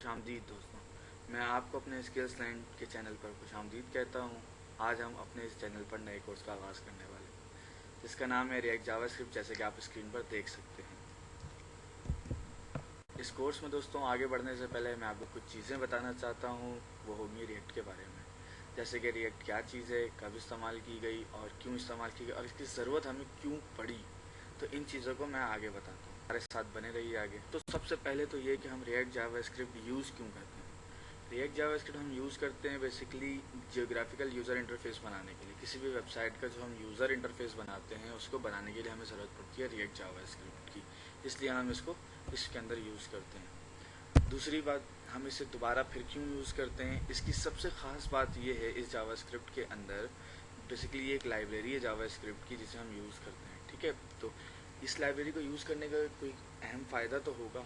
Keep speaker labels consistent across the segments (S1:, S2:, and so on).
S1: खुशामदीद दोस्तों, मैं आपको अपने स्किल्स लैंड के चैनल पर खुशामदीद कहता हूँ। आज हम अपने इस चैनल पर नए कोर्स का आगाज़ करने वाले हैं जिसका नाम है रिएक्ट जावास्क्रिप्ट, जैसे कि आप स्क्रीन पर देख सकते हैं। इस कोर्स में दोस्तों आगे बढ़ने से पहले मैं आपको कुछ चीज़ें बताना चाहता हूँ, वो होगी रिएक्ट के बारे में। जैसे कि रिएक्ट क्या चीज़ है, कब इस्तेमाल की गई और क्यों इस्तेमाल की गई और इसकी ज़रूरत हमें क्यों पड़ी। तो इन चीज़ों को मैं आगे बताता हूँ, हमारे साथ बने रहिए आगे। तो सबसे पहले तो ये कि हम रिएक्ट जावास्क्रिप्ट यूज़ क्यों करते हैं। रिएक्ट जावास्क्रिप्ट हम यूज़ करते हैं बेसिकली जियोग्राफिकल यूज़र इंटरफेस बनाने के लिए। किसी भी वेबसाइट का जो हम यूज़र इंटरफेस बनाते हैं उसको बनाने के लिए हमें ज़रूरत पड़ती है रिएक्ट जावास्क्रिप्ट की, इसलिए हम इसको इसके अंदर यूज़ करते हैं। दूसरी बात, हम इसे दोबारा फिर क्यों यूज़ करते हैं, इसकी सबसे ख़ास बात यह है इस जावास्क्रिप्ट के अंदर बेसिकली ये एक लाइब्रेरी है जावास्क्रिप्ट की जिसे हम यूज़ करते हैं। ठीक है, तो इस लाइब्रेरी को यूज़ करने का कोई अहम फ़ायदा तो होगा,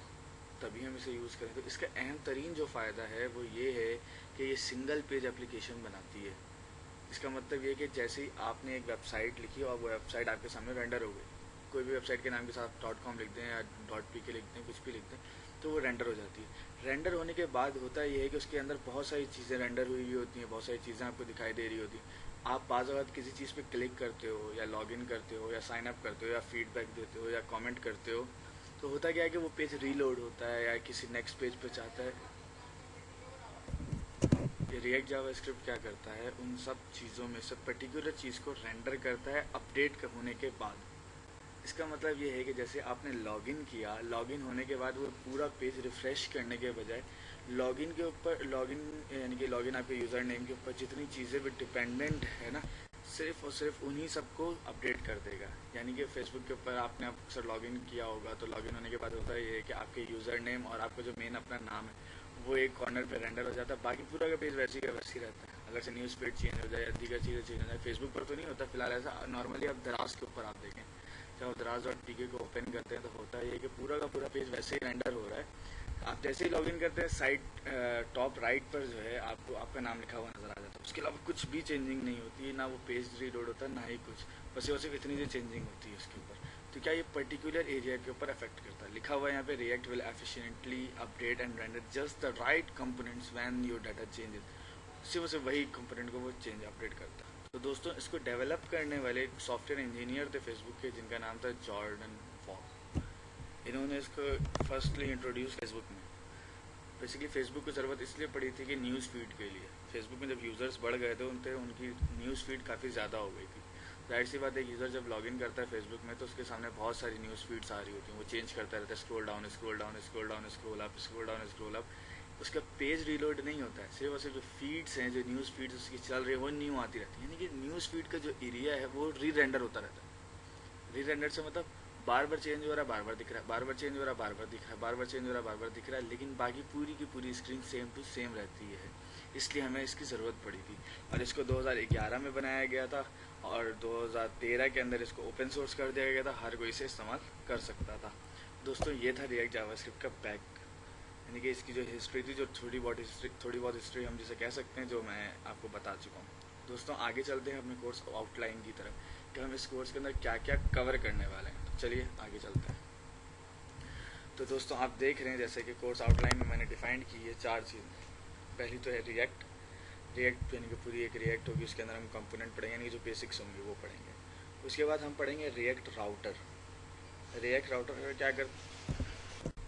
S1: तभी हम इसे यूज़ करें। तो इसका अहम तरीन जो फ़ायदा है वो ये है कि ये सिंगल पेज एप्लीकेशन बनाती है। इसका मतलब ये कि जैसे ही आपने एक वेबसाइट लिखी और वो वेबसाइट आपके सामने रेंडर हो गई, कोई भी वेबसाइट के नाम के साथ .com लिख दें या .pk लिख दें, कुछ भी लिख दें, तो वो रेंडर हो जाती है। रेंडर होने के बाद होता ये है कि उसके अंदर बहुत सारी चीज़ें रेंडर हुई हुई होती हैं, बहुत सारी चीज़ें आपको दिखाई दे रही होती हैं। आप बाज़ वक़्त किसी चीज़ पे क्लिक करते हो या लॉगिन करते हो या साइन अप करते हो या फीडबैक देते हो या कमेंट करते हो, तो होता क्या है कि वो पेज रीलोड होता है या किसी नेक्स्ट पेज पे जाता है। ये रिएक्ट जावास्क्रिप्ट क्या करता है, उन सब चीज़ों में से पर्टिकुलर चीज़ को रेंडर करता है अपडेट होने के बाद। इसका मतलब ये है कि जैसे आपने लॉगिन किया, लॉगिन होने के बाद वो पूरा पेज रिफ़्रेश करने के बजाय लॉगिन के ऊपर, लॉगिन यानी कि लॉगिन आपके यूज़र नेम के ऊपर जितनी चीज़ें भी डिपेंडेंट है ना, सिर्फ और सिर्फ उन्हीं सबको अपडेट कर देगा। यानी कि फेसबुक के ऊपर आपने अक्सर लॉगिन किया होगा, तो लॉगिन होने के बाद होता है ये कि आपके यूज़र नेम और आपका जो मेन अपना नाम है वो एक कॉर्नर पे रेंडर हो जाता है, बाकी पूरा का पेज वैसे का वैसे ही रहता है। अगर से न्यूज़ फीड चेंज हो जाए या दीगर चीज़ें चेंज हो जाए, फेसबुक पर तो नहीं होता फिलहाल ऐसा। नॉर्मली आप दराज के ऊपर आप देखें, जब आप दराज.pk को ओपन करते हैं तो होता है ये कि पूरा का पूरा पेज वैसे ही रेंडर हो रहा है। आप जैसे ही लॉगिन करते हैं साइड टॉप राइट पर जो है आपको आपका नाम लिखा हुआ नज़र आ जाता है। उसके अलावा कुछ भी चेंजिंग नहीं होती है, ना वो पेज रीलोड होता है ना ही कुछ, बस ये सिर्फ इतनी सी चेंजिंग होती है उसके ऊपर। तो क्या ये पर्टिकुलर एरिया के ऊपर अफेक्ट करता है। लिखा हुआ है यहाँ पे react will efficiently update and render just the right components when your data changes. सिर्फ वही कंपोनेंट को वो चेंज अपडेट करता है। तो दोस्तों इसको डेवलप करने वाले सॉफ्टवेयर इंजीनियर थे फेसबुक के, जिनका नाम था जॉर्डन फॉग। इन्होंने इसको फर्स्टली इंट्रोड्यूस फेसबुक में। बेसिकली फेसबुक को ज़रूरत इसलिए पड़ी थी कि न्यूज़ फीड के लिए। फेसबुक में जब यूज़र्स बढ़ गए थे उनकी न्यूज़ फीड काफ़ी ज़्यादा हो गई थी। जाहिर सी बात है, यूज़र जब लॉगिन करता है फेसबुक में तो उसके सामने बहुत सारी न्यूज़ फीड्स आ रही होती हैं, वो चेंज करता रहता है, scroll down scroll down scroll down scroll up scroll down scroll up. उसका पेज रीलोड नहीं होता है, सिर्फ और सिर्फ जो फीड्स हैं, जो न्यूज़ फीड्स उसकी चल रही है वो न्यू आती रहती है। यानी कि न्यूज़ फीड का जो एरिया है वो री रेंडर होता रहता है। री रेंडर से मतलब बार बार चेंज हो रहा है, बार बार दिख रहा है, बार बार चेंज हो रहा है, बार बार दिख रहा है, बार बार चेंज हो रहा है, बार बार दिख रहा है, लेकिन बाकी पूरी की पूरी स्क्रीन सेम टू सेम रहती है। इसलिए हमें इसकी ज़रूरत पड़ी थी और इसको 2011 में बनाया गया था और 2013 के अंदर इसको ओपन सोर्स कर दिया गया था, हर कोई इसे इस्तेमाल कर सकता था। दोस्तों ये था रिएक्ट जावास्क्रिप्ट का बैक, यानी कि इसकी जो हिस्ट्री थी, जो थोड़ी बहुत हिस्ट्री हम जिसे कह सकते हैं, जो मैं आपको बता चुका हूँ। दोस्तों आगे चलते हैं अपने कोर्स आउटलाइन की तरफ कि हम इस कोर्स के अंदर क्या क्या कवर करने वाले हैं। तो चलिए आगे चलते हैं। तो दोस्तों आप देख रहे हैं जैसे कि कोर्स आउटलाइन में मैंने डिफाइंड की है 4 चीज़। पहली तो है रिएक्ट यानी कि पूरी एक रिएक्ट होगी, उसके अंदर हम कंपोनेंट पढ़ेंगे, यानी कि जो बेसिक्स होंगे वो पढ़ेंगे। उसके बाद हम पढ़ेंगे रिएक्ट राउटर। रिएक्ट राउटर क्या कर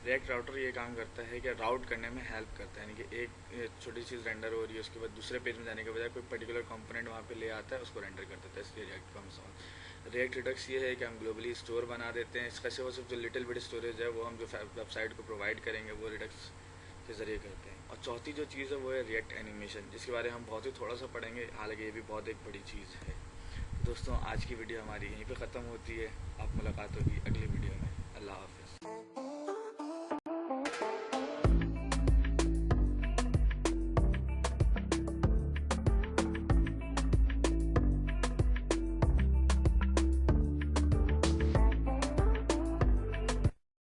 S1: रिएक्ट राउटर ये काम करता है कि राउट करने में हेल्प करता है, यानी कि एक छोटी चीज़ रेंडर हो रही है, उसके बाद दूसरे पेज में जाने के बजाय कोई पर्टिकुलर कंपोनेंट वहाँ पे ले आता है, उसको रेंडर कर देता है। इसलिए रिएक्ट को हम समझ। रिएक्ट रिडक्स ये है कि हम ग्लोबली स्टोर बना देते हैं। इसका सिर्फ जो लिटिल बिट स्टोरेज है वो हम जो वेबसाइट को प्रोवाइड करेंगे वो रिडक्स के ज़रिए करते हैं। और चौथी जो चीज़ है वो है रिएक्ट एनिमेशन, जिसके बारे में हम बहुत ही थोड़ा सा पढ़ेंगे, हालांकि ये भी बहुत एक बड़ी चीज़ है। दोस्तों आज की वीडियो हमारी यहीं पे ख़त्म होती है। आप मुलाकात होगी अगली वीडियो में। अल्लाह हाफ़िज़।